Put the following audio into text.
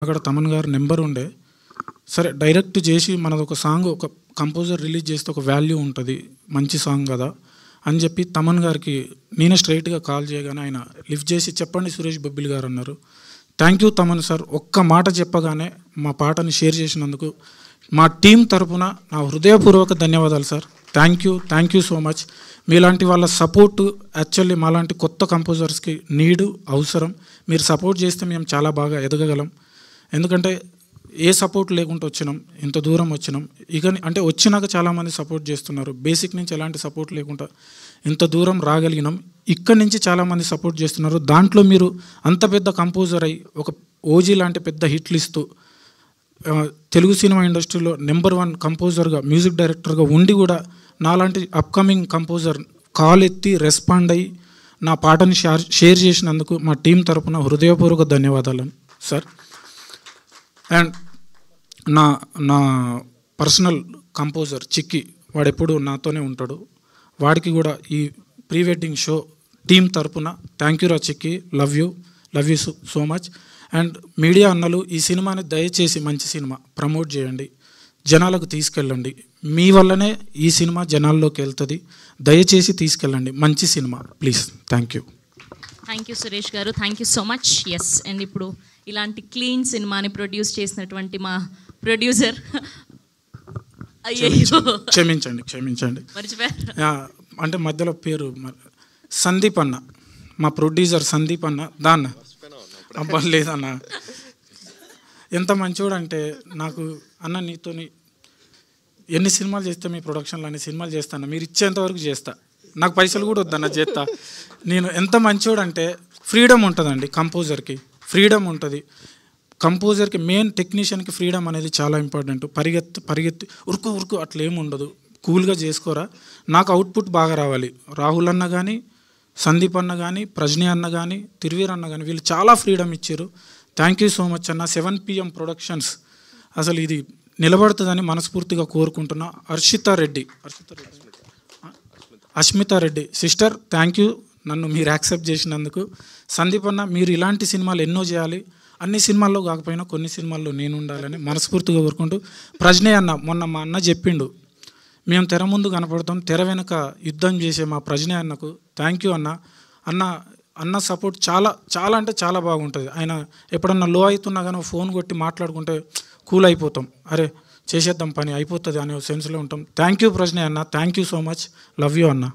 అక్కడ తమన్ గారి నెంబర్ ఉండే, సరే డైరెక్ట్ చేసి మనది ఒక సాంగ్ ఒక కంపోజర్ రిలీజ్ చేస్తే ఒక వాల్యూ ఉంటుంది, మంచి సాంగ్ కదా అని చెప్పి తమన్ గారికి నేనే స్ట్రైట్గా కాల్ చేయగానే ఆయన లిఫ్ట్ చేసి చెప్పండి సురేష్ బొబ్బిలి గారు అన్నారు. థ్యాంక్ యూ తమన్ సార్, ఒక్క మాట చెప్పగానే మా పాటని షేర్ చేసినందుకు మా టీం తరపున నా హృదయపూర్వక ధన్యవాదాలు sir. Thank you so much. మీలాంటి వాళ్ళ సపోర్టు యాక్చువల్లీ మాలాంటి కొత్త కంపోజర్స్కి అవసరం. మీరు సపోర్ట్ చేస్తే మేము చాలా బాగా ఎదగగలం. ఎందుకంటే ఏ సపోర్ట్ లేకుండా వచ్చినాం, ఇంత దూరం వచ్చినాం. ఇక అంటే వచ్చినాక చాలామంది సపోర్ట్ చేస్తున్నారు, బేసిక్ నుంచి ఎలాంటి సపోర్ట్ లేకుండా ఇంత దూరం రాగలిగినాం. ఇక్కడి నుంచి చాలామంది సపోర్ట్ చేస్తున్నారు. దాంట్లో మీరు అంత పెద్ద కంపోజర్ అయి ఒక ఓజీ లాంటి పెద్ద హిట్లు ఇస్తూ తెలుగు సినిమా ఇండస్ట్రీలో నెంబర్ 1 కంపోజర్గా మ్యూజిక్ డైరెక్టర్గా ఉండి కూడా నాలాంటి అప్కమింగ్ కంపోజర్ కాల్ ఎత్తి రెస్పాండ్ అయ్యి నా పాటని షేర్ చేసినందుకు మా టీం తరపున హృదయపూర్వక ధన్యవాదాలు సార్. అండ్ నా పర్సనల్ కంపోజర్ చిక్కి, వాడు ఎప్పుడు నాతోనే ఉంటాడు. వాడికి కూడా ఈ ప్రీ వెడ్డింగ్ షో టీం తరపున థ్యాంక్ యూ రా చిక్కి, love you so much. And media అన్నలు, ఈ సినిమాని దయచేసి మంచి సినిమా ప్రమోట్ చేయండి, జనాలకు తీసుకెళ్ళండి. మీ వల్లనే ఈ సినిమా జనాల్లోకి వెళ్తుంది. దయచేసి తీసుకెళ్ళండి, మంచి cinema please. Thank you Suresh గారు, thank you so much. Yes, and ఇప్పుడు ఇలాంటి క్లీన్ సినిమాని ప్రొడ్యూస్ చేసినటువంటి మా ప్రొడ్యూసర్, క్షమించండి అంటే మధ్యలో పేరు సందీప్ అన్న, మా ప్రొడ్యూసర్ సందీప్ అన్న. దాన్న అబ్బా లేదన్న, ఎంత మంచోడు అంటే నాకు అన్న నీతోని ఎన్ని సినిమాలు చేస్తే మీ ప్రొడక్షన్లో అన్ని సినిమాలు చేస్తాను, మీరు ఇచ్చేంతవరకు చేస్తా, నాకు పైసలు కూడా వద్దన్న చేస్తా. నేను ఎంత మంచోడు అంటే ఫ్రీడమ్ ఉంటుందండి, కంపోజర్కి ఫ్రీడమ్ ఉంటుంది. కంపోజర్కి మెయిన్ టెక్నీషియన్కి ఫ్రీడమ్ అనేది చాలా ఇంపార్టెంట్. పరిగెత్తి ఉరుకు అట్లా ఏమి ఉండదు, కూల్గా చేసుకోరా. నాకు అవుట్పుట్ బాగా రావాలి. రాహుల్ అన్న కానీ, సందీప్ అన్న కానీ, ప్రజ్ఞ అన్న కానీ, తిరువీర్ అన్న కానీ, వీళ్ళు చాలా ఫ్రీడమ్ ఇచ్చారు. థ్యాంక్ యూ సో మచ్ అన్న. 7 PM ప్రొడక్షన్స్ అసలు ఇది నిలబడుతుందని మనస్ఫూర్తిగా కోరుకుంటున్నా. Asmita Reddy sister, thank you, నన్ను మీరు యాక్సెప్ట్ చేసినందుకు. సందీప్ అన్న, మీరు ఇలాంటి సినిమాలు ఎన్నో చేయాలి, అన్ని సినిమాల్లో కాకపోయినా కొన్ని సినిమాల్లో నేను ఉండాలని మనస్ఫూర్తిగా కోరుకుంటూ. ప్రజ్ఞ అన్న, మొన్న మా అన్న చెప్పిండు, మేము తెర ముందు కనపడతాం, తెర వెనుక యుద్ధం చేసే మా ప్రజ్ఞ అన్నకు థ్యాంక్ యూ అన్న సపోర్ట్ చాలా అంటే చాలా బాగుంటుంది. ఆయన ఎప్పుడన్నా లో అవుతున్నా కానీ ఫోన్ కొట్టి మాట్లాడుకుంటే కూల్ అయిపోతాం, అరే చేసేద్దాం పని అయిపోతుంది అనే సెన్స్లో ఉంటాం. థ్యాంక్ యూ ప్రజ్ఞ అన్న, thank you so much, love you అన్న.